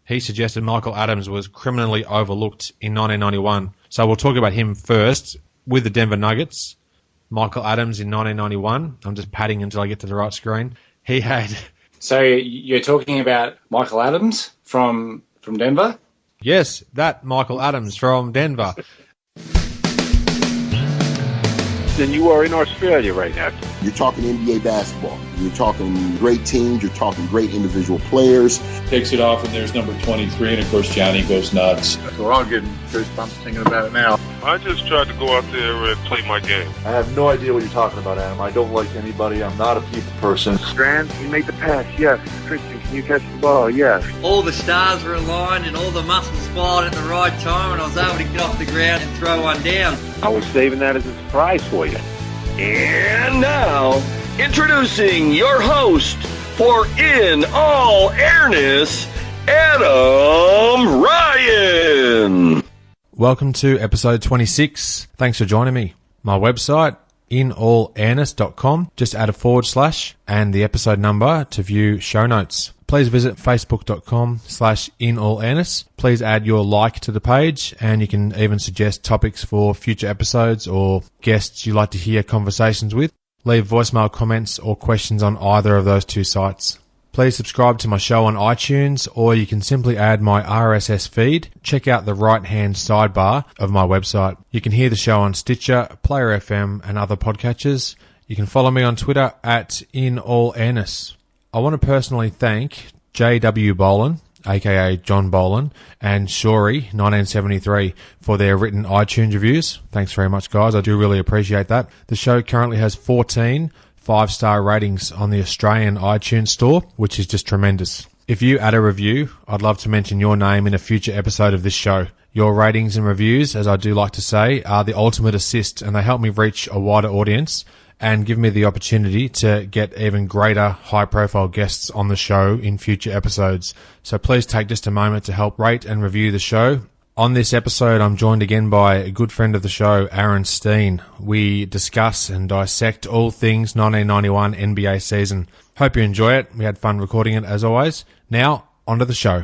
he suggested Michael Adams was criminally overlooked in 1991. So we'll talk about him first with the Denver Nuggets. Michael Adams in 1991. I'm just padding until I get to the right screen. He had... So you're talking about Michael Adams from Denver? Yes, that Michael Adams from Denver. Then you are in Australia right now. You're talking NBA basketball. You're talking great teams. You're talking great individual players. Takes it off, and there's number 23, and of course Johnny goes nuts. We're all getting goosebumps thinking about it now. I just tried to go out there and play my game. I have no idea what you're talking about, Adam. I don't like anybody. I'm not a people person. Strand, you made the pass, yes. Christian, can you catch the ball? Yes. All the stars were aligned and all the muscles fired at the right time, and I was able to get off the ground and throw one down. I was saving that as a surprise for you. And now, introducing your host for In All Airness, Adam Ryan. Welcome to episode 26. Thanks for joining me. My website, inallairness.com. Just add a / and the episode number to view show notes. Please visit facebook.com/inallairness. Please add your like to the page, and you can even suggest topics for future episodes or guests you'd like to hear conversations with. Leave voicemail comments or questions on either of those two sites. Please subscribe to my show on iTunes, or you can simply add my RSS feed. Check out the right-hand sidebar of my website. You can hear the show on Stitcher, Player FM, and other podcatchers. You can follow me on Twitter at inallairness. I want to personally thank J.W. Boland, aka John Boland, and Shorey, 1973, for their written iTunes reviews. Thanks very much, guys. I do really appreciate that. The show currently has 14 5-star ratings on the Australian iTunes store, which is just tremendous. If you add a review, I'd love to mention your name in a future episode of this show. Your ratings and reviews, as I do like to say, are the ultimate assist, and they help me reach a wider audience and give me the opportunity to get even greater high-profile guests on the show in future episodes. So please take just a moment to help rate and review the show. On this episode, I'm joined again by a good friend of the show, Aaron Steen. We discuss and dissect all things 1991 NBA season. Hope you enjoy it. We had fun recording it, as always. Now, on to the show.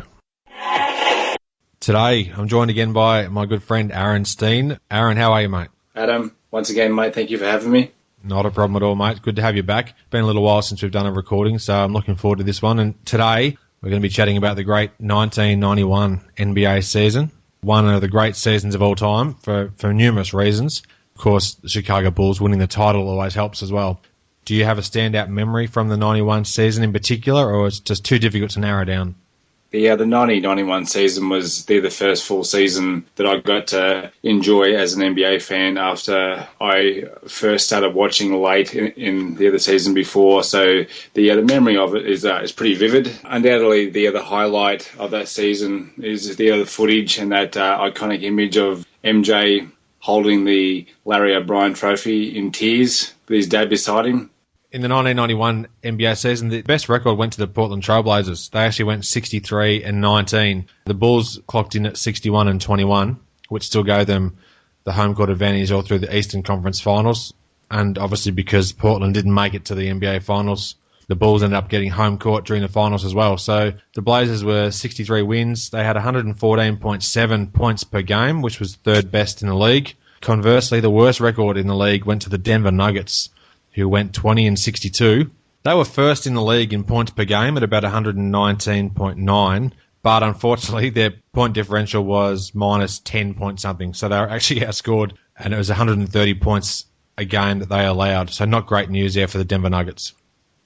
Today, I'm joined again by my good friend, Aaron Steen. Aaron, how are you, mate? Adam, once again, mate, thank you for having me. Not a problem at all, mate. Good to have you back. Been a little while since we've done a recording, so I'm looking forward to this one. And today, we're going to be chatting about the great 1991 NBA season. One of the great seasons of all time for numerous reasons. Of course, the Chicago Bulls winning the title always helps as well. Do you have a standout memory from the 91 season in particular, or is it just too difficult to narrow down? Yeah, the 90-91 season was the first full season that I got to enjoy as an NBA fan after I first started watching late in the other season before. So the memory of it is pretty vivid. Undoubtedly, the highlight of that season is the footage and that iconic image of MJ holding the Larry O'Brien trophy in tears with his dad beside him. In the 1991 NBA season, the best record went to the Portland Trailblazers. They actually went 63-19. The Bulls clocked in at 61-21, which still gave them the home court advantage all through the Eastern Conference Finals. And obviously because Portland didn't make it to the NBA Finals, the Bulls ended up getting home court during the Finals as well. So the Blazers were 63 wins. They had 114.7 points per game, which was third best in the league. Conversely, the worst record in the league went to the Denver Nuggets, who went 20-62. They were first in the league in points per game at about 119.9, but unfortunately their point differential was minus 10 point something, so they were actually outscored, and it was 130 points a game that they allowed. So not great news there for the Denver Nuggets.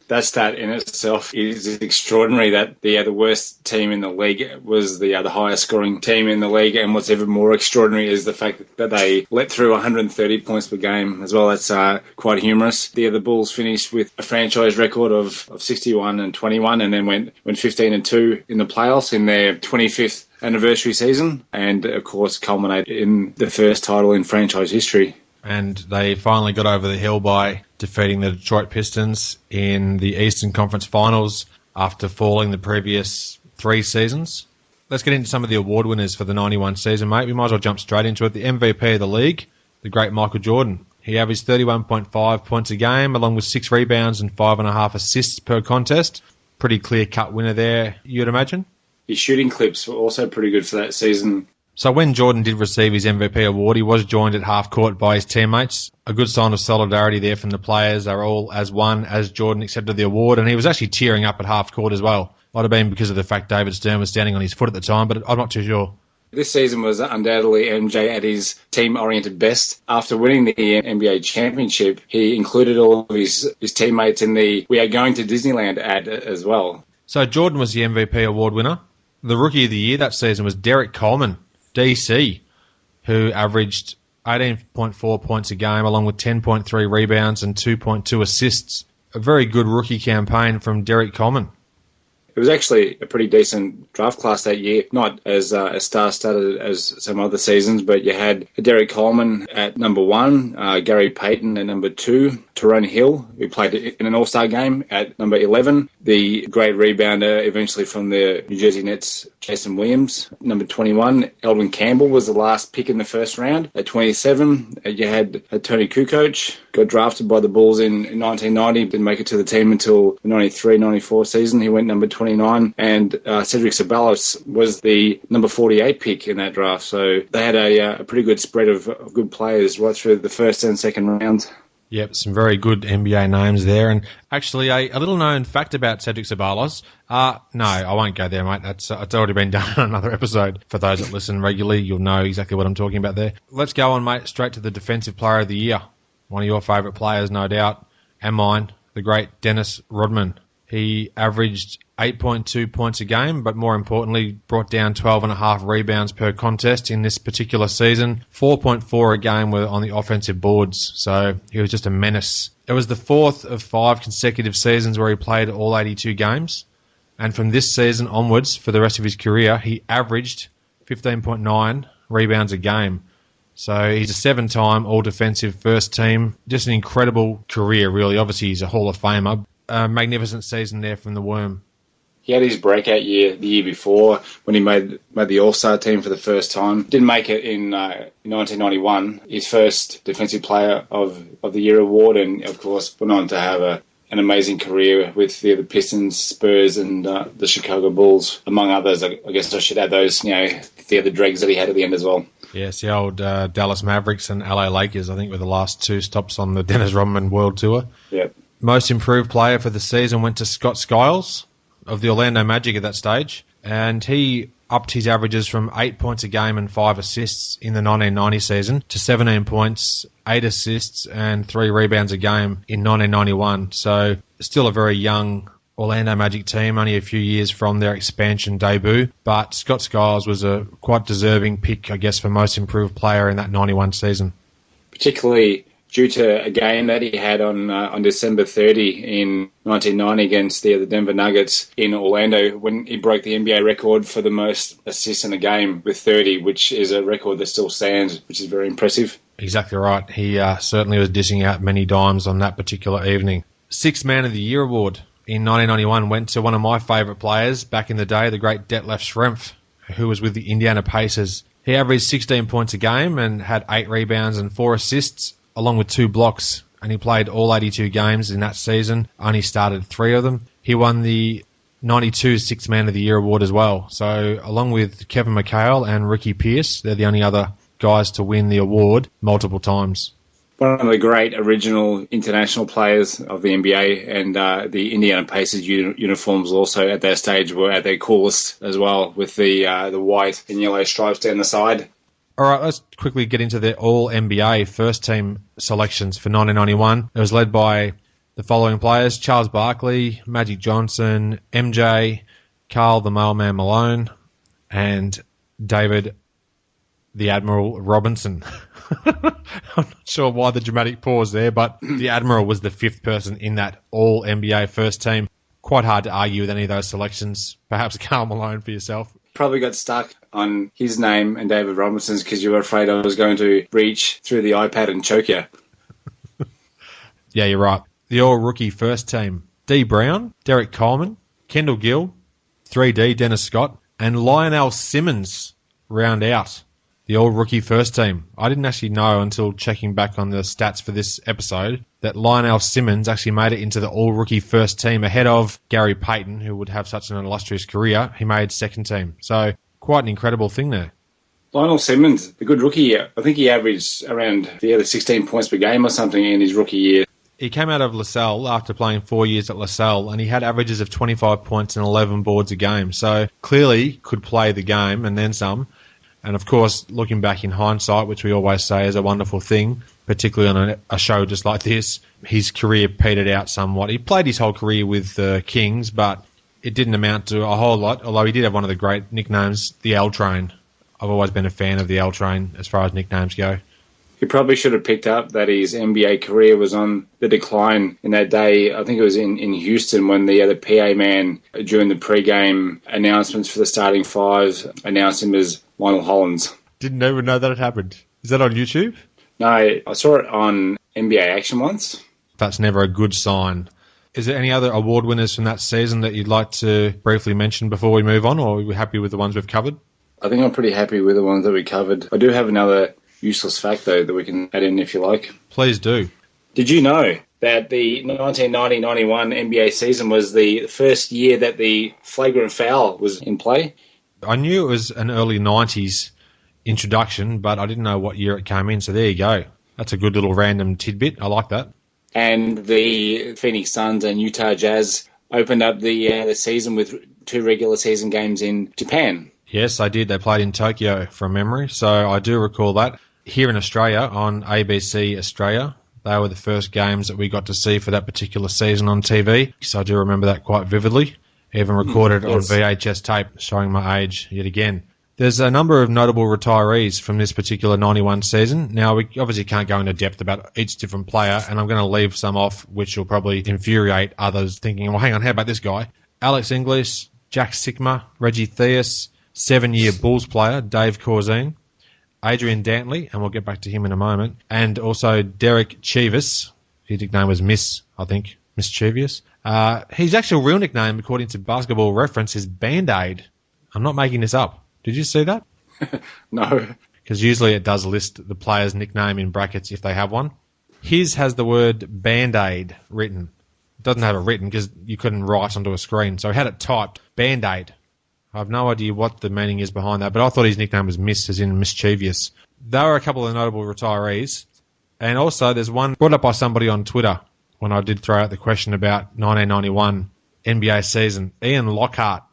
That stat in itself is extraordinary, that the worst team in the league was the highest scoring team in the league. And what's even more extraordinary is the fact that they let through 130 points per game as well. That's quite humorous. The Bulls finished with a franchise record of 61-21 and then went 15-2 in the playoffs in their 25th anniversary season, and of course culminated in the first title in franchise history. And they finally got over the hill by defeating the Detroit Pistons in the Eastern Conference Finals after falling the previous 3 seasons. Let's get into some of the award winners for the 91 season, mate. We might as well jump straight into it. The MVP of the league, the great Michael Jordan. He averaged 31.5 points a game, along with 6 rebounds and 5.5 assists per contest. Pretty clear-cut winner there, you'd imagine. his shooting clips were also pretty good for that season. So when Jordan did receive his MVP award, he was joined at half court by his teammates. A good sign of solidarity there from the players. They were all as one as Jordan accepted the award, and he was actually tearing up at half court as well. Might have been because of the fact David Stern was standing on his foot at the time, but I'm not too sure. This season was undoubtedly MJ at his team-oriented best. After winning the NBA championship, he included all of his teammates in the "We are going to Disneyland" ad as well. So Jordan was the MVP award winner. The Rookie of the Year that season was Derek Coleman, DC, who averaged 18.4 points a game along with 10.3 rebounds and 2.2 assists. A very good rookie campaign from Derek Coleman. It was actually a pretty decent draft class that year, not as star-studded as some other seasons, but you had Derek Coleman at number 1, Gary Payton at number 2, Tyrone Hill, who played in an All-Star game, at number 11, the great rebounder eventually from the New Jersey Nets, Jason Williams, number 21, Eldon Campbell was the last pick in the first round. At 27, you had Tony Kukoc, got drafted by the Bulls in 1990, didn't make it to the team until the 93-94 season. He went number 29, and Cedric Ceballos was the number 48 pick in that draft. So they had a pretty good spread of good players right through the first and second rounds. Yep, some very good NBA names there. And actually, a little known fact about Cedric Ceballos. No, I won't go there, mate. It's already been done on another episode. For those that listen regularly, you'll know exactly what I'm talking about there. Let's go on, mate, straight to the Defensive Player of the Year. One of your favourite players, no doubt, and mine, the great Dennis Rodman. He averaged 8.2 points a game, but more importantly, brought down 12.5 rebounds per contest in this particular season. 4.4 a game were on the offensive boards, so he was just a menace. It was the 4th of 5 consecutive seasons where he played all 82 games, and from this season onwards, for the rest of his career, he averaged 15.9 rebounds a game. So he's a 7-time all-defensive first team. Just an incredible career, really. Obviously, he's a Hall of Famer. A magnificent season there from the Worm. He had his breakout year the year before when he made the All-Star team for the first time. Didn't make it in 1991, his first Defensive Player of the Year award, and of course went on to have an amazing career with the Pistons, Spurs, and the Chicago Bulls, among others. I guess I should add those, the other dregs that he had at the end as well. Yes, the old Dallas Mavericks and LA Lakers, I think, were the last 2 stops on the Dennis Rodman World Tour. Yep. Most improved player for the season went to Scott Skiles of the Orlando Magic at that stage, and he upped his averages from 8 points a game and 5 assists in the 1990 season to 17 points, 8 assists, and 3 rebounds a game in 1991. So still a very young Orlando Magic team, only a few years from their expansion debut, but Scott Skiles was a quite deserving pick, I guess, for most improved player in that 91 season. Particularly due to a game that he had on December 30 in 1990 against the Denver Nuggets in Orlando, when he broke the NBA record for the most assists in a game with 30, which is a record that still stands, which is very impressive. Exactly right. He certainly was dishing out many dimes on that particular evening. Sixth Man of the Year award in 1991 went to one of my favourite players back in the day, the great Detlef Schrempf, who was with the Indiana Pacers. He averaged 16 points a game and had 8 rebounds and 4 assists, along with 2 blocks, and he played all 82 games in that season, only started 3 of them. He won the 92 Sixth Man of the Year award as well. So along with Kevin McHale and Ricky Pierce, they're the only other guys to win the award multiple times. One of the great original international players of the NBA, and the Indiana Pacers uniforms also at that stage were at their coolest as well, with the white and yellow stripes down the side. All right, let's quickly get into the All-NBA first-team selections for 1991. It was led by the following players: Charles Barkley, Magic Johnson, MJ, Carl the Mailman Malone, and David the Admiral Robinson. I'm not sure why the dramatic pause there, but the Admiral was the 5th person in that All-NBA first team. Quite hard to argue with any of those selections. Perhaps Karl Malone for yourself. Probably got stuck on his name and David Robinson's because you were afraid I was going to reach through the iPad and choke you. Yeah, you're right. The All-Rookie first team: D. Brown, Derek Coleman, Kendall Gill, 3D Dennis Scott, and Lionel Simmons round out the all-rookie first team. I didn't actually know until checking back on the stats for this episode that Lionel Simmons actually made it into the all-rookie first team ahead of Gary Payton, who would have such an illustrious career. He made second team. So quite an incredible thing there. Lionel Simmons, the good rookie year. I think he averaged around 16 points per game or something in his rookie year. He came out of LaSalle after playing 4 years at LaSalle, and he had averages of 25 points and 11 boards a game. So clearly could play the game and then some. And of course, looking back in hindsight, which we always say is a wonderful thing, particularly on a show just like this, his career petered out somewhat. He played his whole career with the Kings, but it didn't amount to a whole lot, although he did have one of the great nicknames, the L Train. I've always been a fan of the L Train as far as nicknames go. He probably should have picked up that his NBA career was on the decline in that day. I think it was in Houston when the PA man, during the pre-game announcements for the starting five, announced him as Lionel Hollins. Didn't even know that had happened. Is that on YouTube? No, I saw it on NBA Action once. That's never a good sign. Is there any other award winners from that season that you'd like to briefly mention before we move on, or are we happy with the ones we've covered? I think I'm pretty happy with the ones that we covered. I do have another useless fact, though, that we can add in if you like. Please do. Did you know that the 1990-91 NBA season was the first year that the flagrant foul was in play? I knew it was an early 90s introduction, but I didn't know what year it came in, so there you go. That's a good little random tidbit. I like that. And the Phoenix Suns and Utah Jazz opened up the season with 2 regular season games in Japan. Yes, I did. They played in Tokyo from memory, so I do recall that. Here in Australia, on ABC Australia, they were the first games that we got to see for that particular season on TV, so I do remember that quite vividly. Even recorded on VHS tape, showing my age yet again. There's a number of notable retirees from this particular 91 season. Now, we obviously can't go into depth about each different player, and I'm going to leave some off, which will probably infuriate others thinking, well, hang on, how about this guy? Alex English, Jack Sikma, Reggie Theus, 7-year Bulls player, Dave Corzine, Adrian Dantley, and we'll get back to him in a moment, and also Derek Chivas. His nickname was Mischievous. His actual real nickname, according to Basketball Reference, is Band-Aid. I'm not making this up. Did you see that? No. Because usually it does list the player's nickname in brackets if they have one. His has the word Band-Aid written. It doesn't have it written because you couldn't write onto a screen, so he had it typed, Band-Aid. I have no idea what the meaning is behind that, but I thought his nickname was Miss, as in mischievous. There were a couple of notable retirees, and also there's one brought up by somebody on Twitter when I did throw out the question about 1991 NBA season. Ian Lockhart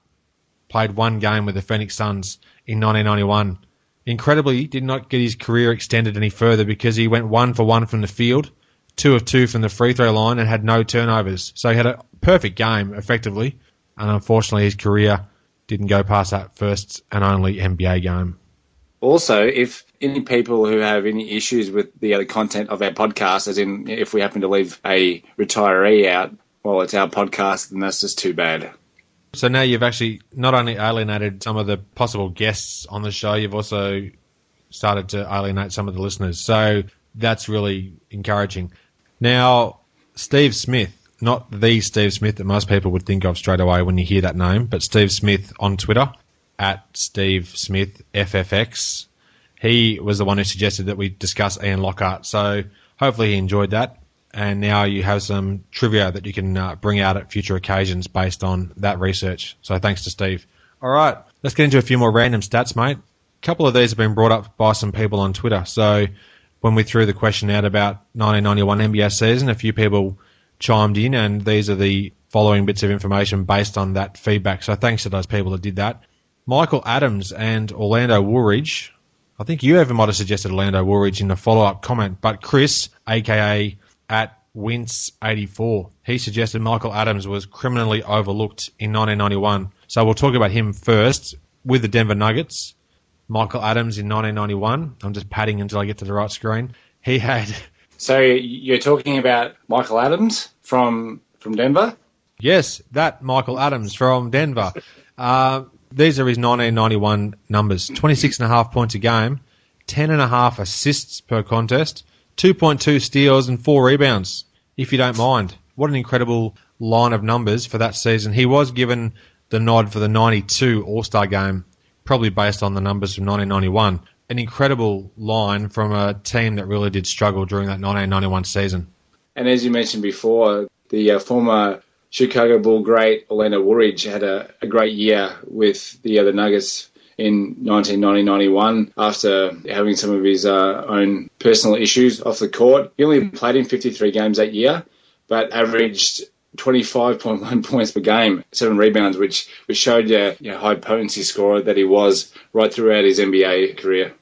played 1 game with the Phoenix Suns in 1991. Incredibly, he did not get his career extended any further because he went 1 for 1 from the field, 2 of 2 from the free throw line, and had no turnovers. So he had a perfect game, effectively, and unfortunately his career didn't go past that first and only NBA game. Also, if any people who have any issues with the other content of our podcast, as in if we happen to leave a retiree out while it's our podcast, then that's just too bad. So now you've actually not only alienated some of the possible guests on the show, you've also started to alienate some of the listeners. So that's really encouraging. Now, Steve Smith, not the Steve Smith that most people would think of straight away when you hear that name, but Steve Smith on Twitter, at Steve Smith FFX. He was the one who suggested that we discuss Ian Lockhart, so hopefully he enjoyed that. And now you have some trivia that you can bring out at future occasions based on that research. So thanks to Steve. All right, let's get into a few more random stats, mate. A couple of these have been brought up by some people on Twitter. So when we threw the question out about 1991 NBA season, a few people chimed in, and these are the following bits of information based on that feedback. So thanks to those people that did that. Michael Adams and Orlando Woolridge. I think you even might have suggested Orlando Woolridge in the follow-up comment, but Chris, a.k.a. at Wince84, he suggested Michael Adams was criminally overlooked in 1991. So we'll talk about him first. With the Denver Nuggets, Michael Adams in 1991. I'm just padding until I get to the right screen. He had... So you're talking about Michael Adams from Denver? Yes, that Michael Adams from Denver. These are his 1991 numbers. 26.5 points a game, 10.5 assists per contest, 2.2 steals and 4 rebounds, if you don't mind. What an incredible line of numbers for that season. He was given the nod for the 92 All-Star game, probably based on the numbers from 1991. an incredible line from a team that really did struggle during that 1991 season. And as you mentioned before, the former Chicago Bull great Orlando Woolridge had a great year with the Nuggets in 1990-91 after having some of his own personal issues off the court. He only played in 53 games that year, but averaged 25.1 points per game, 7 rebounds, which showed you high potency scorer that he was right throughout his NBA career.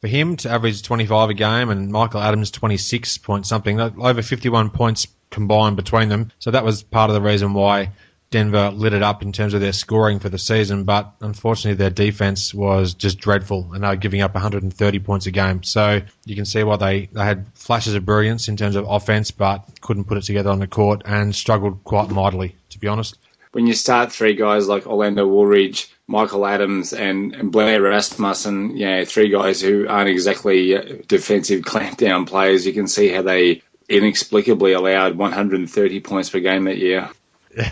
For him to average 25 a game and Michael Adams 26 point something, over 51 points combined between them. So that was part of the reason why Denver lit it up in terms of their scoring for the season, but unfortunately their defense was just dreadful and they were giving up 130 points a game. So you can see why they had flashes of brilliance in terms of offense, but couldn't put it together on the court and struggled quite mightily, to be honest. When you start 3 guys like Orlando Woolridge, Michael Adams and Blair Rasmussen, 3 guys who aren't exactly defensive clampdown players, you can see how they inexplicably allowed 130 points per game that year.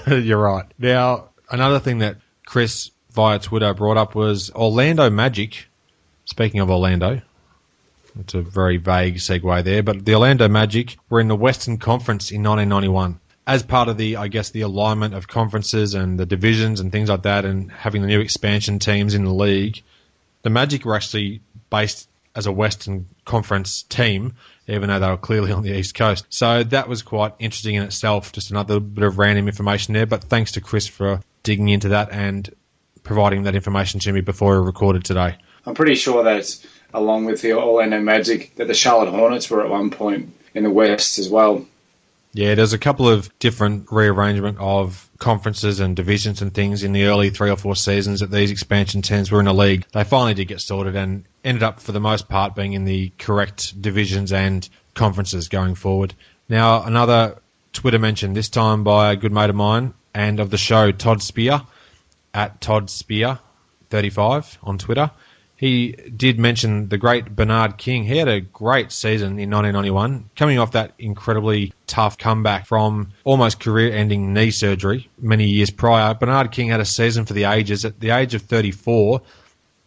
You're right. Now, another thing that Chris via Twitter brought up was Orlando Magic. Speaking of Orlando, it's a very vague segue there, but the Orlando Magic were in the Western Conference in 1991. As part of the alignment of conferences and the divisions and things like that and having the new expansion teams in the league, the Magic were actually based as a Western Conference team, even though they were clearly on the East Coast. So that was quite interesting in itself, just another bit of random information there. But thanks to Chris for digging into that and providing that information to me before we recorded today. I'm pretty sure that, along with the Orlando Magic, that the Charlotte Hornets were at one point in the West as well. Yeah, there's a couple of different rearrangement of conferences and divisions and things in the early 3 or 4 seasons that these expansion teams were in the league. They finally did get sorted and ended up, for the most part, being in the correct divisions and conferences going forward. Now, another Twitter mention, this time by a good mate of mine and of the show, Todd Spear, at Todd Spear 35 on Twitter. He did mention the great Bernard King. He had a great season in 1991, coming off that incredibly tough comeback from almost career-ending knee surgery many years prior. Bernard King had a season for the ages. At the age of 34,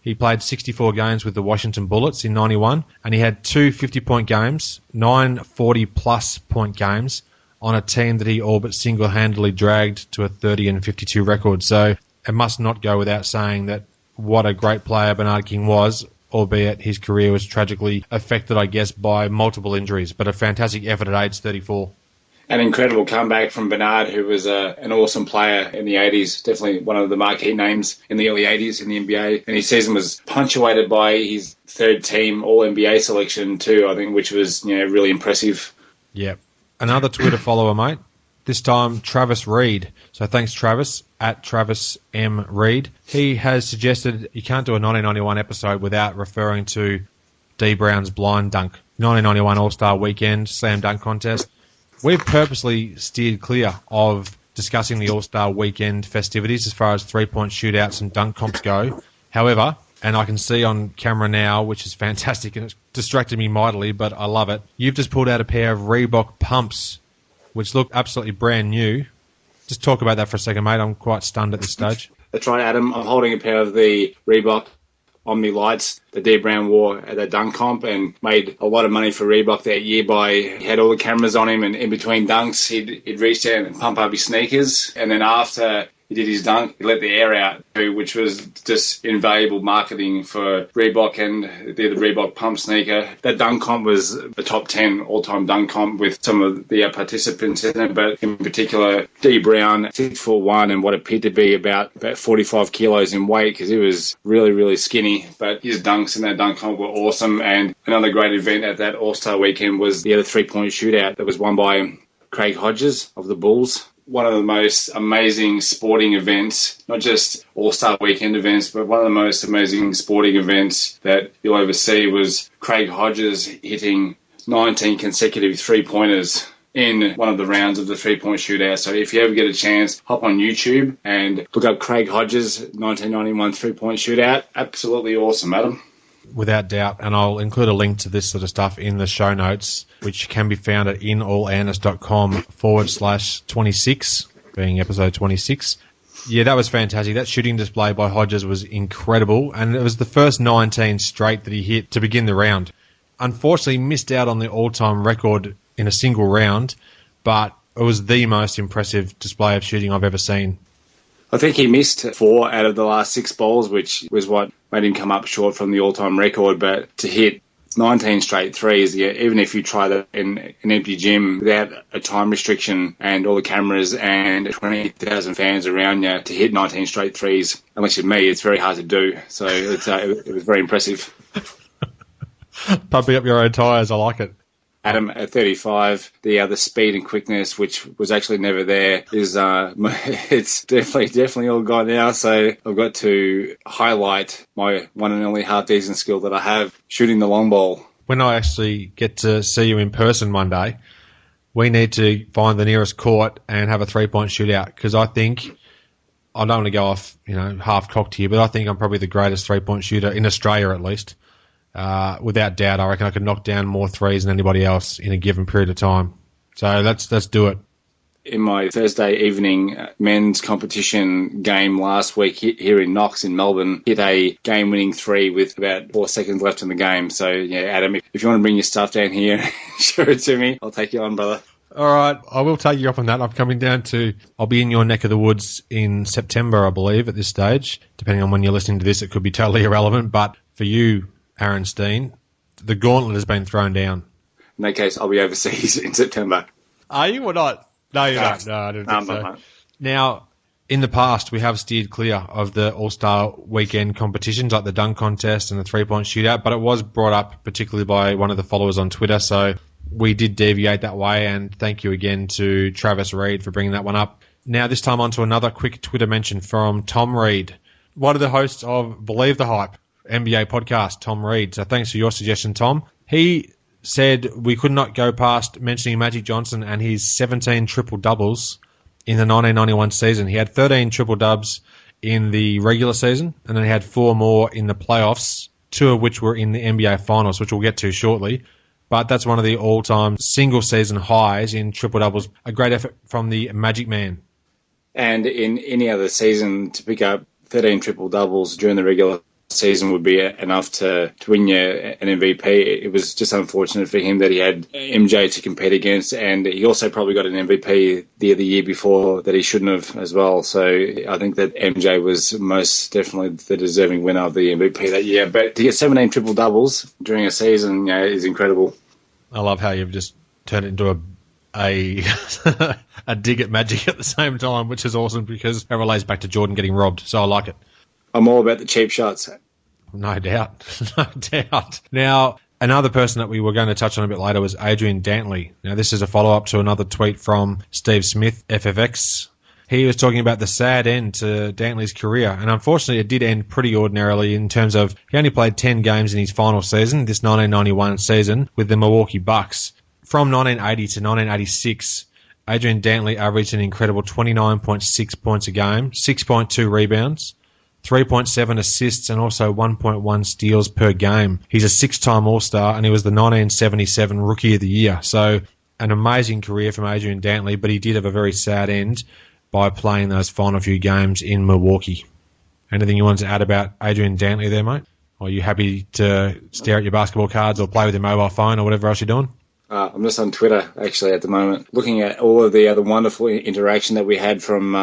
he played 64 games with the Washington Bullets in 91, and he had 2 50-point games, 9 40-plus point games on a team that he all but single-handedly dragged to a 30-52 record. So it must not go without saying that what a great player Bernard King was, albeit his career was tragically affected, I guess, by multiple injuries, but a fantastic effort at age 34. An incredible comeback from Bernard, who was an awesome player in the 80s, definitely one of the marquee names in the early 80s in the NBA. And his season was punctuated by his 3rd team All-NBA selection too, I think, which was really impressive. Yeah. Another Twitter follower, mate. This time, Travis Reed. So thanks, Travis, at Travis M. Reed. He has suggested you can't do a 1991 episode without referring to D. Brown's blind dunk. 1991 All-Star Weekend Slam Dunk Contest. We've purposely steered clear of discussing the All-Star Weekend festivities as far as three-point shootouts and dunk comps go. However, and I can see on camera now, which is fantastic, and it's distracted me mightily, but I love it, you've just pulled out a pair of Reebok pumps, which look absolutely brand new. Just talk about that for a second, mate. I'm quite stunned at this stage. That's right, Adam. I'm holding a pair of the Reebok Omni Lights that D. Brown wore at the dunk comp and made a lot of money for Reebok that year he had all the cameras on him, and in between dunks, he'd reach down and pump up his sneakers. And then after he did his dunk, he let the air out, which was just invaluable marketing for Reebok and the Reebok pump sneaker. That dunk comp was the top 10 all-time dunk comp with some of the participants in it, but in particular, D. Brown, 6'1", and what appeared to be about 45 kilos in weight because he was really, really skinny. But his dunks in that dunk comp were awesome. And another great event at that All-Star weekend was the other three-point shootout that was won by Craig Hodges of the Bulls. One of the most amazing sporting events, not just All-Star weekend events, but one of the most amazing sporting events that you'll ever see was Craig Hodges hitting 19 consecutive three-pointers in one of the rounds of the three-point shootout. So if you ever get a chance, hop on YouTube and look up Craig Hodges' 1991 three-point shootout. Absolutely awesome, Adam. Without doubt, and I'll include a link to this sort of stuff in the show notes, which can be found at inallairness.com/26, being episode 26. Yeah, that was fantastic. That shooting display by Hodges was incredible, and it was the first 19 straight that he hit to begin the round. Unfortunately, missed out on the all-time record in a single round, but it was the most impressive display of shooting I've ever seen. I think he missed 4 out of the last 6 balls, which was what made him come up short from the all-time record, but to hit 19 straight threes, yeah, even if you try that in an empty gym without a time restriction and all the cameras and 20,000 fans around you, to hit 19 straight threes, unless you're me, it's very hard to do. So it was very impressive. Pumping up your own tyres, I like it. Adam, at 35, the speed and quickness, which was actually never there, is it's definitely all gone now. So I've got to highlight my one and only half-decent skill that I have, shooting the long ball. When I actually get to see you in person one day, we need to find the nearest court and have a three-point shootout, because I think, I don't want to go off, half-cocked here, but I think I'm probably the greatest three-point shooter in Australia, at least. Without doubt, I reckon I could knock down more threes than anybody else in a given period of time. So let's do it. In my Thursday evening men's competition game last week here in Knox in Melbourne, hit a game-winning 3 with about 4 seconds left in the game. So, yeah, Adam, if you want to bring your stuff down here and show it to me, I'll take you on, brother. All right, I will take you up on that. I'm coming down I'll be in your neck of the woods in September, I believe, at this stage. Depending on when you're listening to this, it could be totally irrelevant. But for you, Aaron Steen, the gauntlet has been thrown down. In that case, I'll be overseas in September. Are you or not? No, you're not. No, I didn't think so. No. Now, in the past, we have steered clear of the All-Star weekend competitions like the dunk contest and the three-point shootout, but it was brought up particularly by one of the followers on Twitter, so we did deviate that way, and thank you again to Travis Reed for bringing that one up. Now, this time on to another quick Twitter mention from Tom Reed, one of the hosts of Believe the Hype NBA podcast, Tom Reed. So thanks for your suggestion, Tom. He said we could not go past mentioning Magic Johnson and his 17 triple-doubles in the 1991 season. He had 13 triple-dubs in the regular season, and then he had 4 more in the playoffs, 2 of which were in the NBA Finals, which we'll get to shortly. But that's one of the all-time single-season highs in triple-doubles. A great effort from the Magic Man. And in any other season, to pick up 13 triple-doubles during the regular season would be enough to win you an MVP. It was just unfortunate for him that he had MJ to compete against, and he also probably got an MVP the year before that he shouldn't have as well. So I think that MJ was most definitely the deserving winner of the MVP that year. But to get 17 triple-doubles during a season is incredible. I love how you've just turned it into a dig at Magic at the same time, which is awesome because it relates back to Jordan getting robbed. So I like it. I'm all about the cheap shots. No doubt. No doubt. Now, another person that we were going to touch on a bit later was Adrian Dantley. Now, this is a follow-up to another tweet from Steve Smith, FFX. He was talking about the sad end to Dantley's career, and unfortunately it did end pretty ordinarily in terms of he only played 10 games in his final season, this 1991 season, with the Milwaukee Bucks. From 1980 to 1986, Adrian Dantley averaged an incredible 29.6 points a game, 6.2 rebounds, 3.7 assists, and also 1.1 steals per game. He's a 6-time All-Star, and he was the 1977 Rookie of the Year. So an amazing career from Adrian Dantley, but he did have a very sad end by playing those final few games in Milwaukee. Anything you want to add about Adrian Dantley there, mate? Or are you happy to stare at your basketball cards or play with your mobile phone or whatever else you're doing? I'm just on Twitter, actually, at the moment, looking at all of the other wonderful interaction that we had from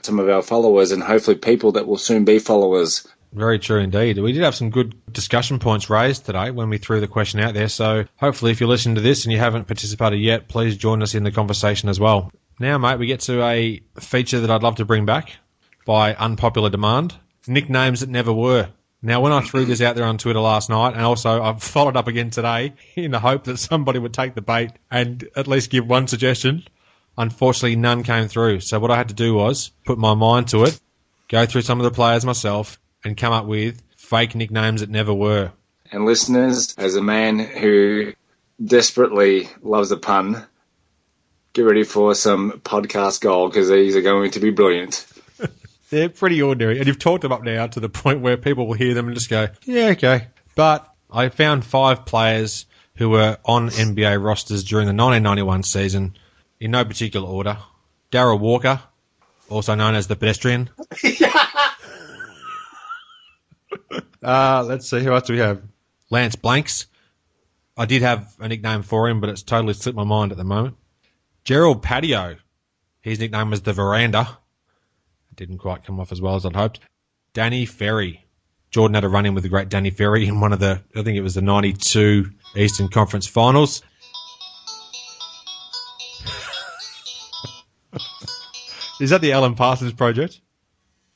some of our followers and hopefully people that will soon be followers. Very true indeed. We did have some good discussion points raised today when we threw the question out there, so hopefully if you're listening to this and you haven't participated yet, please join us in the conversation as well. Now, mate, we get to a feature that I'd love to bring back by unpopular demand, nicknames that never were. Now, when I threw this out there on Twitter last night, and also I've followed up again today in the hope that somebody would take the bait and at least give one suggestion, unfortunately none came through. So what I had to do was put my mind to it, go through some of the players myself, and come up with fake nicknames that never were. And listeners, as a man who desperately loves a pun, get ready for some podcast gold because these are going to be brilliant. They're pretty ordinary, and you've talked them up now to the point where people will hear them and just go, yeah, okay. But I found 5 players who were on NBA rosters during the 1991 season, in no particular order. Darryl Walker, also known as the pedestrian. Let's see, who else do we have? Lance Blanks. I did have a nickname for him, but it's totally slipped my mind at the moment. Gerald Patio. His nickname was the Veranda. It didn't quite come off as well as I'd hoped. Danny Ferry. Jordan had a run-in with the great Danny Ferry in one of the, I think it was the 92 Eastern Conference Finals. Is that the Alan Parsons project?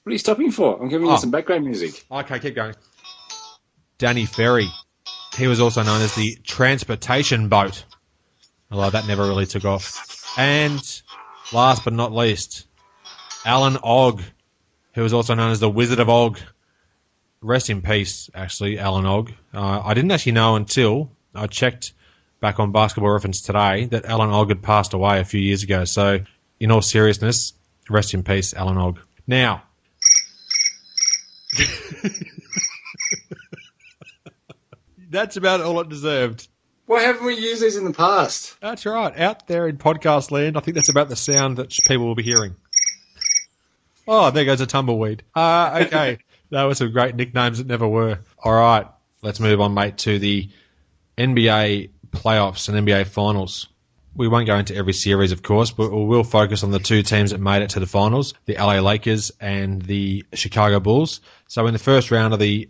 What are you stopping for? I'm giving you some background music. Okay, keep going. Danny Ferry. He was also known as the transportation boat. Although that never really took off. And last but not least, Alan Ogg, who was also known as the Wizard of Ogg. Rest in peace, actually, Alan Ogg. I didn't actually know until I checked back on Basketball Reference today that Alan Ogg had passed away a few years ago. So, in all seriousness, rest in peace, Alan Ogg. Now, that's about all it deserved. Why haven't we used these in the past? That's right. Out there in podcast land, I think that's about the sound that people will be hearing. Oh, there goes a tumbleweed. Okay. That was some great nicknames that never were. All right. Let's move on, mate, to the NBA playoffs and NBA finals. We won't go into every series, of course, but we will focus on the two teams that made it to the finals, the LA Lakers and the Chicago Bulls. So in the first round of the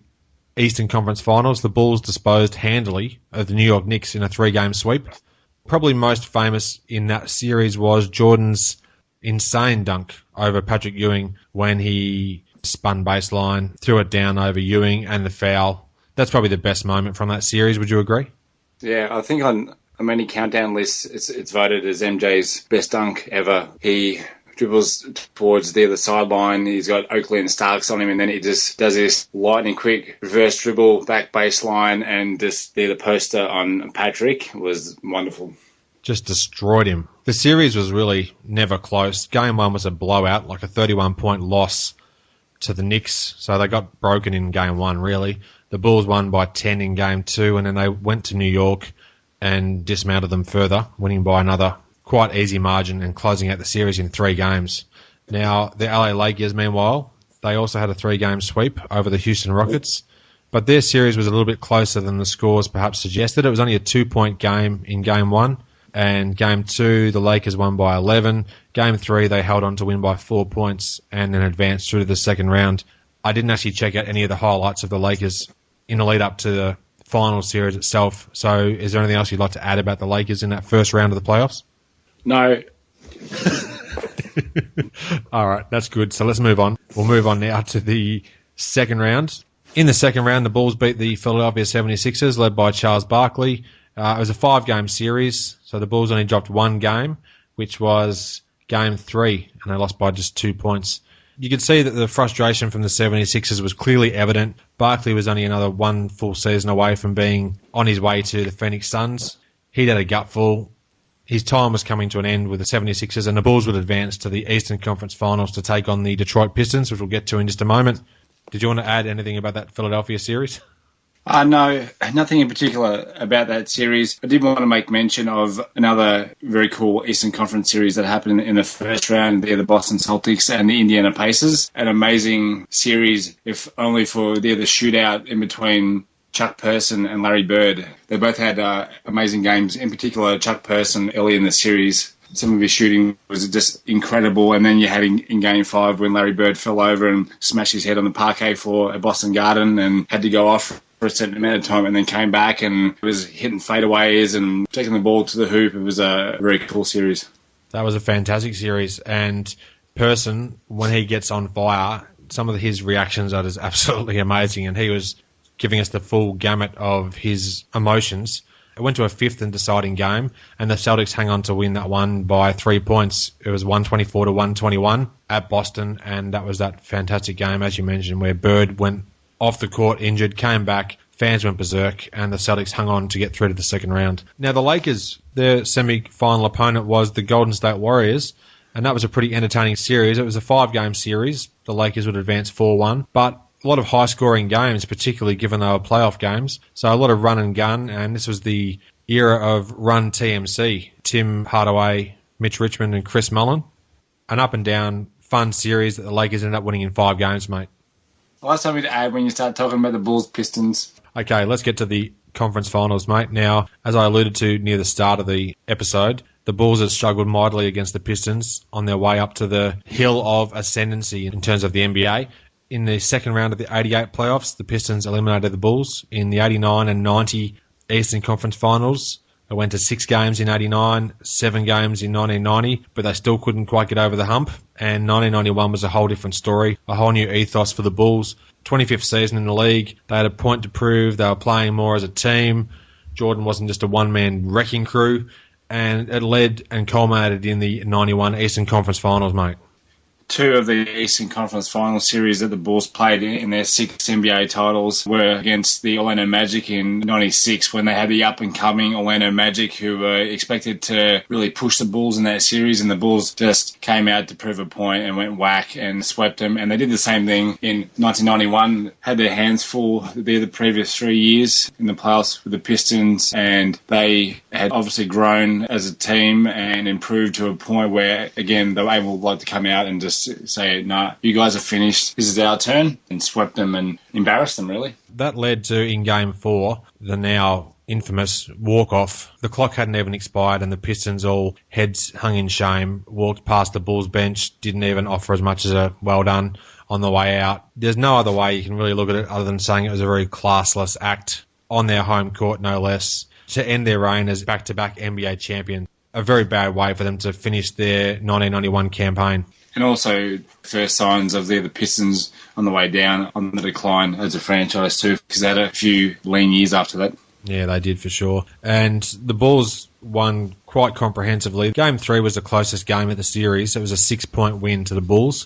Eastern Conference Finals, the Bulls disposed handily of the New York Knicks in a 3-game sweep. Probably most famous in that series was Jordan's insane dunk over Patrick Ewing when he spun baseline, threw it down over Ewing and the foul. That's probably the best moment from that series. Would you agree? Yeah, I think on many countdown lists, it's voted as MJ's best dunk ever. He dribbles towards the other sideline. He's got Oakley and Starks on him, and then he just does this lightning quick reverse dribble back baseline, and just the poster on Patrick was wonderful. Just destroyed him. The series was really never close. Game 1 was a blowout, like a 31-point loss to the Knicks, so they got broken in Game 1, really. The Bulls won by 10 in Game 2, and then they went to New York and dismounted them further, winning by another quite easy margin and closing out the series in 3 games. Now, the LA Lakers, meanwhile, they also had a 3-game sweep over the Houston Rockets, but their series was a little bit closer than the scores perhaps suggested. It was only a 2-point game in Game 1, and Game 2, the Lakers won by 11. Game 3, they held on to win by 4 points and then advanced through to the second round. I didn't actually check out any of the highlights of the Lakers in the lead up to the final series itself. So is there anything else you'd like to add about the Lakers in that first round of the playoffs? No. All right, that's good. So let's move on. We'll move on now to the second round. In the second round, the Bulls beat the Philadelphia 76ers, led by Charles Barkley. It was a 5-game series, so the Bulls only dropped 1 game, which was Game 3, and they lost by just 2 points. You could see that the frustration from the 76ers was clearly evident. Barkley was only another 1 full season away from being on his way to the Phoenix Suns. He'd had a gutful. His time was coming to an end with the 76ers, and the Bulls would advance to the Eastern Conference Finals to take on the Detroit Pistons, which we'll get to in just a moment. Did you want to add anything about that Philadelphia series? No, nothing in particular about that series. I did want to make mention of another very cool Eastern Conference series that happened in the first round. They're the Boston Celtics and the Indiana Pacers. An amazing series, if only for the shootout in between Chuck Person and Larry Bird. They both had amazing games. In particular, Chuck Person early in the series, some of his shooting was just incredible. And then you had in Game 5 when Larry Bird fell over and smashed his head on the parquet floor at Boston Garden and had to go off for a certain amount of time and then came back and was hitting fadeaways and taking the ball to the hoop. It was a very cool series. That was a fantastic series. And Person, when he gets on fire, some of his reactions are just absolutely amazing. And he was giving us the full gamut of his emotions. It went to a 5th and deciding game, and the Celtics hang on to win that one by 3 points. It was 124 to 121 at Boston, and that was that fantastic game, as you mentioned, where Bird went off the court injured, came back, fans went berserk, and the Celtics hung on to get through to the second round. Now, the Lakers, their semi-final opponent was the Golden State Warriors, and that was a pretty entertaining series. It was a 5-game series. The Lakers would advance 4-1, but a lot of high-scoring games, particularly given they were playoff games. So a lot of run and gun, and this was the era of Run TMC. Tim Hardaway, Mitch Richmond, and Chris Mullin. An up-and-down fun series that the Lakers ended up winning in 5 games, mate. Last time to add when you start talking about the Bulls Pistons. Okay, let's get to the conference finals, mate. Now, as I alluded to near the start of the episode, the Bulls have struggled mightily against the Pistons on their way up to the hill of ascendancy in terms of the NBA. In the second round of the 88 playoffs, the Pistons eliminated the Bulls. In the 89 and 90 Eastern Conference Finals, they went to 6 games in 89, 7 games in 1990, but they still couldn't quite get over the hump. And 1991 was a whole different story, a whole new ethos for the Bulls. 25th season in the league, they had a point to prove, they were playing more as a team. Jordan wasn't just a one-man wrecking crew, and it led and culminated in the 91 Eastern Conference Finals, mate. 2 of the Eastern Conference Final series that the Bulls played in their 6 NBA titles were against the Orlando Magic in 96 when they had the up-and-coming Orlando Magic who were expected to really push the Bulls in that series, and the Bulls just came out to prove a point and went whack and swept them. And they did the same thing in 1991, had their hands full the previous 3 years in the playoffs with the Pistons, and they had obviously grown as a team and improved to a point where, again, they were able to come out and just say, nah, you guys are finished, this is our turn, and swept them and embarrassed them, really. That led to, in Game 4, the now infamous walk-off. The clock hadn't even expired and the Pistons, all heads hung in shame, walked past the Bulls bench, didn't even offer as much as a well done on the way out. There's no other way you can really look at it other than saying it was a very classless act on their home court, no less, to end their reign as back-to-back NBA champions. A very bad way for them to finish their 1991 campaign. And also first signs of the Pistons on the way down, on the decline as a franchise too, because they had a few lean years after that. Yeah, they did for sure. And the Bulls won quite comprehensively. Game 3 was the closest game of the series. It was a 6-point win to the Bulls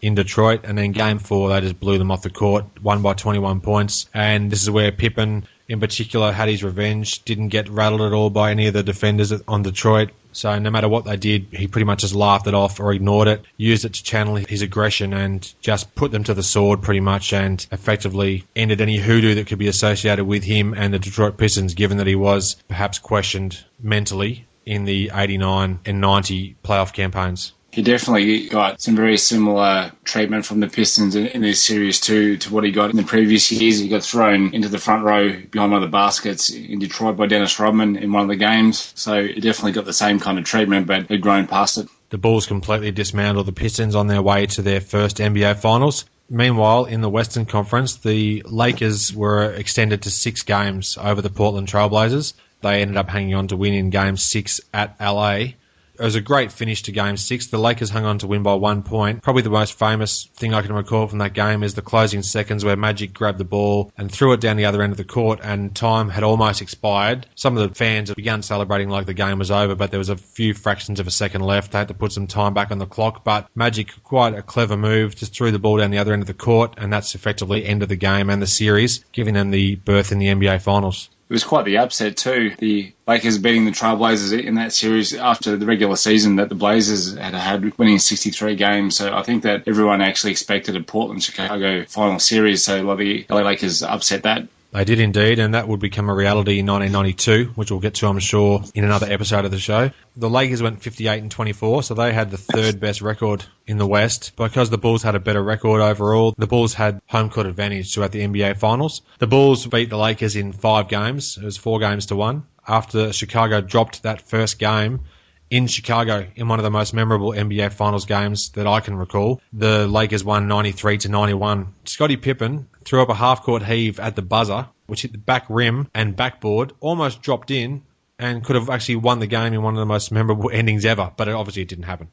in Detroit. And then Game 4, they just blew them off the court, won by 21 points. And this is where Pippen, in particular, had his revenge, didn't get rattled at all by any of the defenders on Detroit. So no matter what they did, he pretty much just laughed it off or ignored it, used it to channel his aggression and just put them to the sword pretty much, and effectively ended any hoodoo that could be associated with him and the Detroit Pistons, given that he was perhaps questioned mentally in the 89 and 90 playoff campaigns. He definitely got some very similar treatment from the Pistons in this series too, to what he got in the previous years. He got thrown into the front row behind one of the baskets in Detroit by Dennis Rodman in one of the games. So he definitely got the same kind of treatment, but had grown past it. The Bulls completely dismantled the Pistons on their way to their first NBA Finals. Meanwhile, in the Western Conference, the Lakers were extended to 6 games over the Portland Trailblazers. They ended up hanging on to win in Game 6 at LA. It was a great finish to Game 6. The Lakers hung on to win by 1 point. Probably the most famous thing I can recall from that game is the closing seconds where Magic grabbed the ball and threw it down the other end of the court, and time had almost expired. Some of the fans had begun celebrating like the game was over, but there was a few fractions of a second left. They had to put some time back on the clock, but Magic, quite a clever move, just threw the ball down the other end of the court, and that's effectively ended the game and the series, giving them the berth in the NBA Finals. It was quite the upset too. The Lakers beating the Trailblazers in that series after the regular season that the Blazers had winning 63 games. So I think that everyone actually expected a Portland-Chicago final series. So the LA Lakers upset that. They did indeed, and that would become a reality in 1992, which we'll get to, I'm sure, in another episode of the show. The Lakers went 58-24, so they had the third best record in the West. Because the Bulls had a better record overall, the Bulls had home court advantage throughout the NBA Finals. The Bulls beat the Lakers in 5 games. It was 4 games to 1. After Chicago dropped that first game in Chicago in one of the most memorable NBA Finals games that I can recall, the Lakers won 93-91. Scottie Pippen threw up a half-court heave at the buzzer, which hit the back rim and backboard, almost dropped in, and could have actually won the game in one of the most memorable endings ever, but obviously it didn't happen.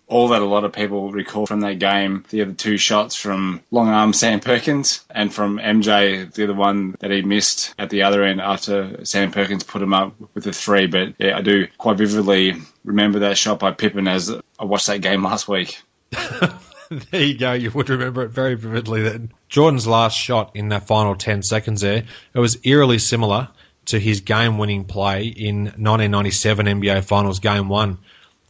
All that a lot of people recall from that game, the other 2 shots from long arm Sam Perkins and from MJ, the other one that he missed at the other end after Sam Perkins put him up with a 3. But yeah, I do quite vividly remember that shot by Pippen as I watched that game last week. There you go. You would remember it very vividly then. Jordan's last shot in that final 10 seconds there, it was eerily similar to his game-winning play in 1997 NBA Finals Game 1.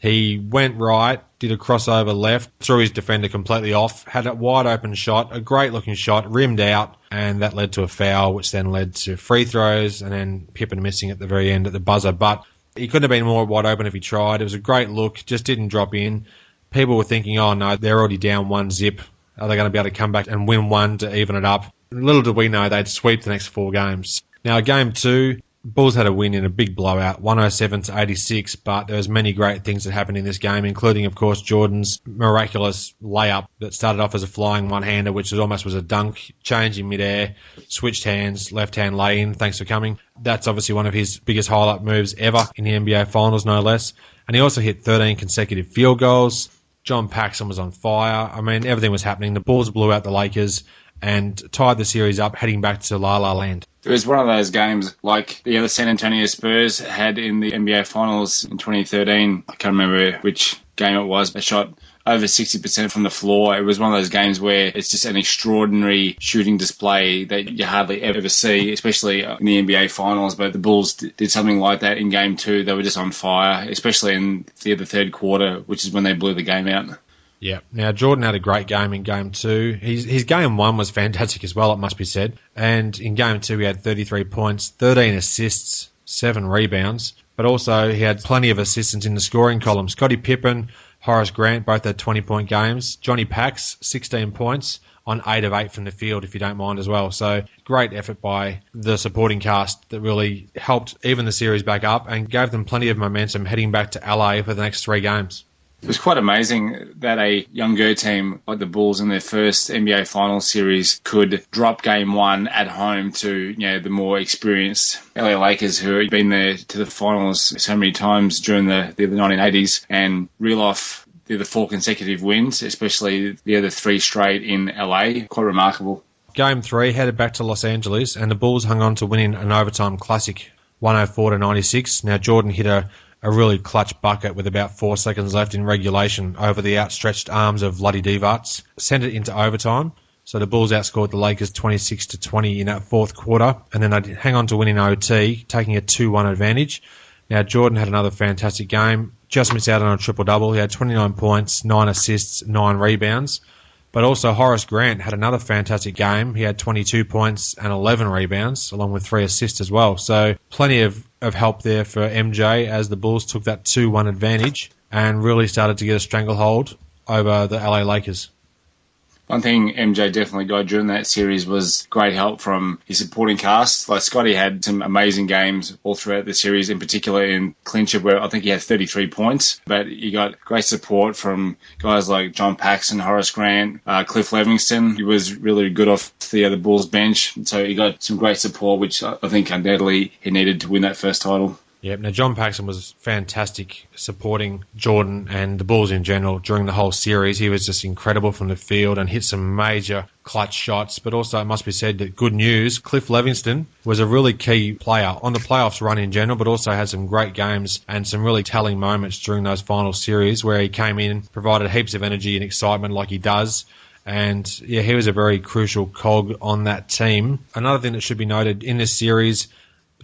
He went right, did a crossover left, threw his defender completely off, had a wide-open shot, a great-looking shot, rimmed out, and that led to a foul, which then led to free throws, and then Pippen missing at the very end at the buzzer. But he couldn't have been more wide open if he tried. It was a great look, just didn't drop in. people were thinking, oh no, they're already down 1-0. Are they going to be able to come back and win one to even it up? Little did we know they'd sweep the next 4 games. Now, game 2, Bulls had a win in a big blowout, 107-86, but there was many great things that happened in this game, including, of course, Jordan's miraculous layup that started off as a flying one-hander, which almost was a dunk, changed in midair, switched hands, left-hand lay-in, thanks for coming. That's obviously one of his biggest highlight moves ever in the NBA Finals, no less. And he also hit 13 consecutive field goals. John Paxson was on fire. I mean, everything was happening. The Bulls blew out the Lakers and tied the series up, heading back to La La Land. It was one of those games like the other San Antonio Spurs had in the NBA Finals in 2013. I can't remember which game it was. They shot over 60% from the floor. It was one of those games where it's just an extraordinary shooting display that you hardly ever see, especially in the NBA Finals. But the Bulls did something like that in Game 2. They were just on fire, especially in the third quarter, which is when they blew the game out. Yeah. Now, Jordan had a great game in Game 2. His Game 1 was fantastic as well, it must be said. And in Game 2, he had 33 points, 13 assists, 7 rebounds. But also, he had plenty of assistants in the scoring column. Scottie Pippen, Horace Grant, both had 20-point games. Johnny Pax, 16 points on 8 of 8 from the field, if you don't mind as well. So, great effort by the supporting cast that really helped even the series back up and gave them plenty of momentum heading back to LA for the next 3 games. It was quite amazing that a younger team like the Bulls in their first NBA Finals series could drop Game 1 at home to the more experienced LA Lakers who had been there to the finals so many times during the 1980s and reel off the other 4 consecutive wins, especially the other 3 straight in LA. Quite remarkable. Game 3 headed back to Los Angeles and the Bulls hung on to winning an overtime classic, 104-96. Now, Jordan hit a really clutch bucket with about 4 seconds left in regulation over the outstretched arms of Vlade Divac, sent it into overtime. So the Bulls outscored the Lakers 26-20 in that fourth quarter, and then they hang on to win in OT, taking a 2-1 advantage. Now, Jordan had another fantastic game, just missed out on a triple-double. He had 29 points, 9 assists, 9 rebounds. But also Horace Grant had another fantastic game. He had 22 points and 11 rebounds, along with 3 assists as well. So plenty of help there for MJ as the Bulls took that 2-1 advantage and really started to get a stranglehold over the LA Lakers. One thing MJ definitely got during that series was great help from his supporting cast. Like Scotty had some amazing games all throughout the series, in particular in clincher where I think he had 33 points. But he got great support from guys like John Paxson, Horace Grant, Cliff Livingston. He was really good off the Bulls bench. So he got some great support, which I think undoubtedly he needed to win that first title. Yep. Now, John Paxson was fantastic supporting Jordan and the Bulls in general during the whole series. He was just incredible from the field and hit some major clutch shots. But also, it must be said that good news, Cliff Livingston was a really key player on the playoffs run in general, but also had some great games and some really telling moments during those final series where he came in, provided heaps of energy and excitement like he does. And, yeah, he was a very crucial cog on that team. Another thing that should be noted in this series,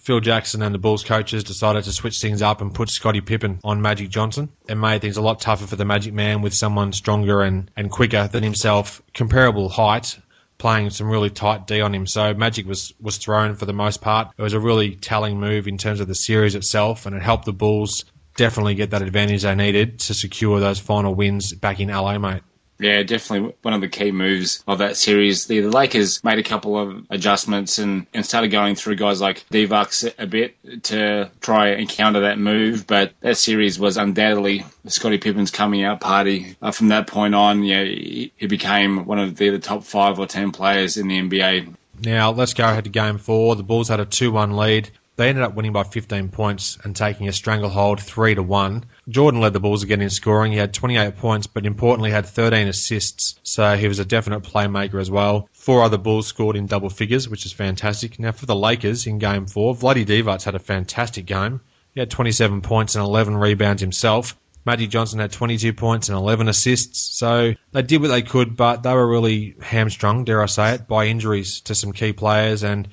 Phil Jackson and the Bulls coaches decided to switch things up and put Scottie Pippen on Magic Johnson. It made things a lot tougher for the Magic Man with someone stronger and quicker than himself, comparable height, playing some really tight D on him. So Magic was thrown for the most part. It was a really telling move in terms of the series itself, and it helped the Bulls definitely get that advantage they needed to secure those final wins back in LA, mate. Yeah, definitely one of the key moves of that series. The Lakers made a couple of adjustments and started going through guys like Divac a bit to try and counter that move. But that series was undoubtedly Scottie Pippen's coming out party. From that point on, he became one of the top 5 or 10 players in the NBA. Now, let's go ahead to Game 4. The Bulls had a 2-1 lead. They ended up winning by 15 points and taking a stranglehold 3-1. Jordan led the Bulls again in scoring. He had 28 points, but importantly had 13 assists, so he was a definite playmaker as well. 4 other Bulls scored in double figures, which is fantastic. Now for the Lakers in Game 4, Vlade Divac had a fantastic game. He had 27 points and 11 rebounds himself. Magic Johnson had 22 points and 11 assists, so they did what they could, but they were really hamstrung, dare I say it, by injuries to some key players, and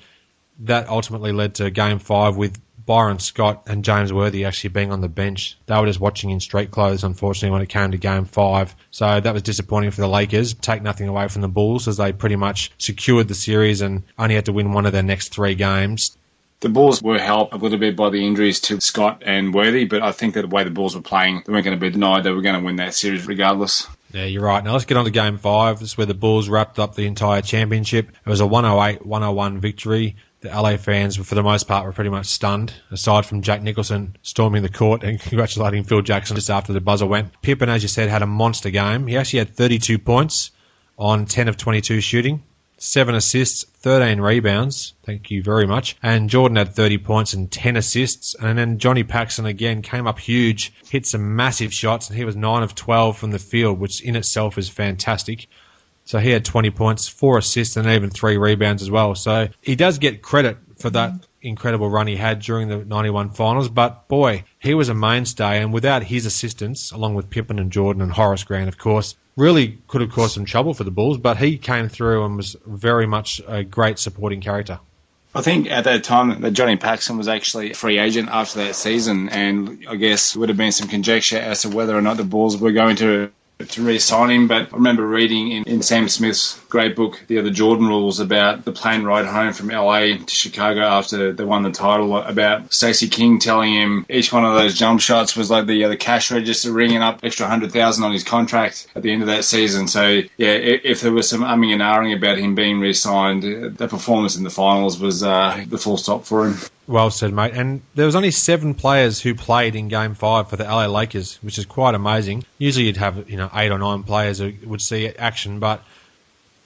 that ultimately led to Game 5 with Byron Scott and James Worthy actually being on the bench. They were just watching in street clothes, unfortunately, when it came to Game 5. So that was disappointing for the Lakers. Take nothing away from the Bulls as they pretty much secured the series and only had to win one of their next 3 games. The Bulls were helped a little bit by the injuries to Scott and Worthy, but I think that the way the Bulls were playing, they weren't going to be denied. They were going to win that series regardless. Yeah, you're right. Now let's get on to Game 5. This is where the Bulls wrapped up the entire championship. It was a 108-101 victory. The LA fans, for the most part, were pretty much stunned, aside from Jack Nicholson storming the court and congratulating Phil Jackson just after the buzzer went. Pippen, as you said, had a monster game. He actually had 32 points on 10 of 22 shooting, 7 assists, 13 rebounds. Thank you very much. And Jordan had 30 points and 10 assists. And then Johnny Paxson again came up huge, hit some massive shots, and he was 9 of 12 from the field, which in itself is fantastic. So he had 20 points, 4 assists, and even 3 rebounds as well. So he does get credit for that incredible run he had during the 91 finals. But, boy, he was a mainstay. And without his assistance, along with Pippen and Jordan and Horace Grant, of course, really could have caused some trouble for the Bulls. But he came through and was very much a great supporting character. I think at that time that Johnny Paxson was actually a free agent after that season. And I guess there would have been some conjecture as to whether or not the Bulls were going to re-sign him, but I remember reading in Sam Smith's great book, The Jordan Rules, about the plane ride home from LA to Chicago after they won the title, about Stacey King telling him each one of those jump shots was like the cash register ringing up extra $100,000 on his contract at the end of that season. So yeah, if there was some umming and ahhing about him being re-signed, the performance in the finals was the full stop for him. Well said, mate. And there was only 7 players who played in Game 5 for the LA Lakers, which is quite amazing. Usually you'd have 8 or 9 players who would see action, but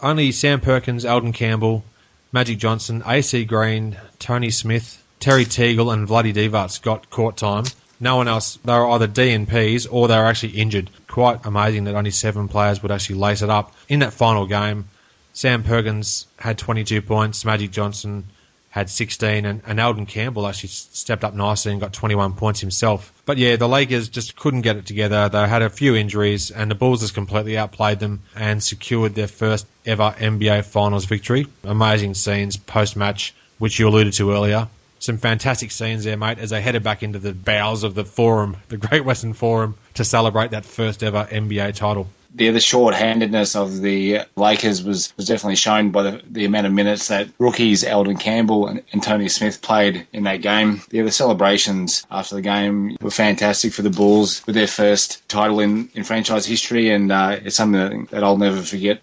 only Sam Perkins, Eldon Campbell, Magic Johnson, AC Green, Tony Smith, Terry Teagle and Vladdy Divac got court time. No one else. They were either DNPs or they were actually injured. Quite amazing that only 7 players would actually lace it up. In that final game, Sam Perkins had 22 points, Magic Johnson had 16, and Eldon Campbell actually stepped up nicely and got 21 points himself. But yeah, the Lakers just couldn't get it together. They had a few injuries, and the Bulls just completely outplayed them and secured their first ever NBA Finals victory. Amazing scenes post-match, which you alluded to earlier. Some fantastic scenes there, mate, as they headed back into the bowels of the Forum, the Great Western Forum, to celebrate that first ever NBA title. The short-handedness of the Lakers was definitely shown by the amount of minutes that rookies Eldon Campbell and Tony Smith played in that game. The celebrations after the game were fantastic for the Bulls with their first title in franchise history, and it's something that I'll never forget.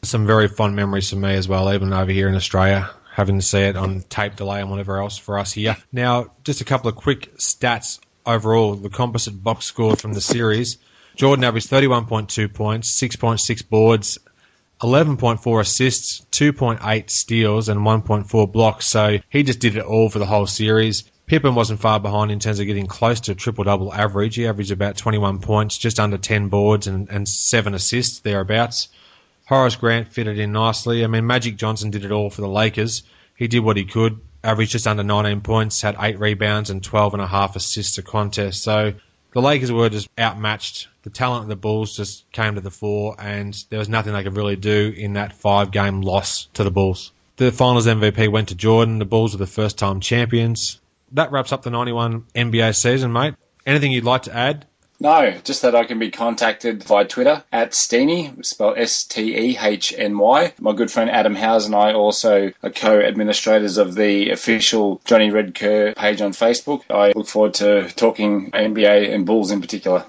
Some very fond memories for me as well, even over here in Australia, having to see it on tape delay and whatever else for us here. Now, just a couple of quick stats overall, the composite box score from the series. Jordan averaged 31.2 points, 6.6 boards, 11.4 assists, 2.8 steals, and 1.4 blocks. So he just did it all for the whole series. Pippen wasn't far behind in terms of getting close to a triple-double average. He averaged about 21 points, just under 10 boards, and 7 assists, thereabouts. Horace Grant fitted in nicely. I mean, Magic Johnson did it all for the Lakers. He did what he could, averaged just under 19 points, had 8 rebounds, and 12.5 assists a contest. So the Lakers were just outmatched. The talent of the Bulls just came to the fore, and there was nothing they could really do in that 5-game loss to the Bulls. The Finals MVP went to Jordan. The Bulls were the first-time champions. That wraps up the 91 NBA season, mate. Anything you'd like to add? No, just that I can be contacted via Twitter at Steeny, spelled Stehny. My good friend Adam Howes and I also are co-administrators of the official Johnny Red Kerr page on Facebook. I look forward to talking NBA and Bulls in particular.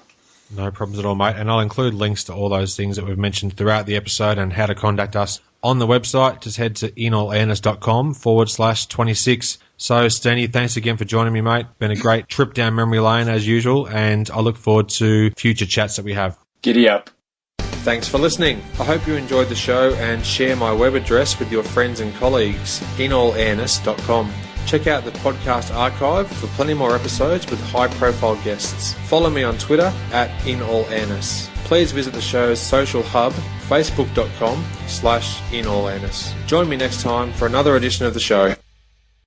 No problems at all, mate. And I'll include links to all those things that we've mentioned throughout the episode and how to contact us on the website. Just head to inallairness.com/26. So, Steeny, thanks again for joining me, mate. Been a great trip down memory lane as usual, and I look forward to future chats that we have. Giddy up. Thanks for listening. I hope you enjoyed the show and share my web address with your friends and colleagues, inallairness.com. Check out the podcast archive for plenty more episodes with high-profile guests. Follow me on Twitter at inallairness. Please visit the show's social hub, facebook.com/inallairness. Join me next time for another edition of the show.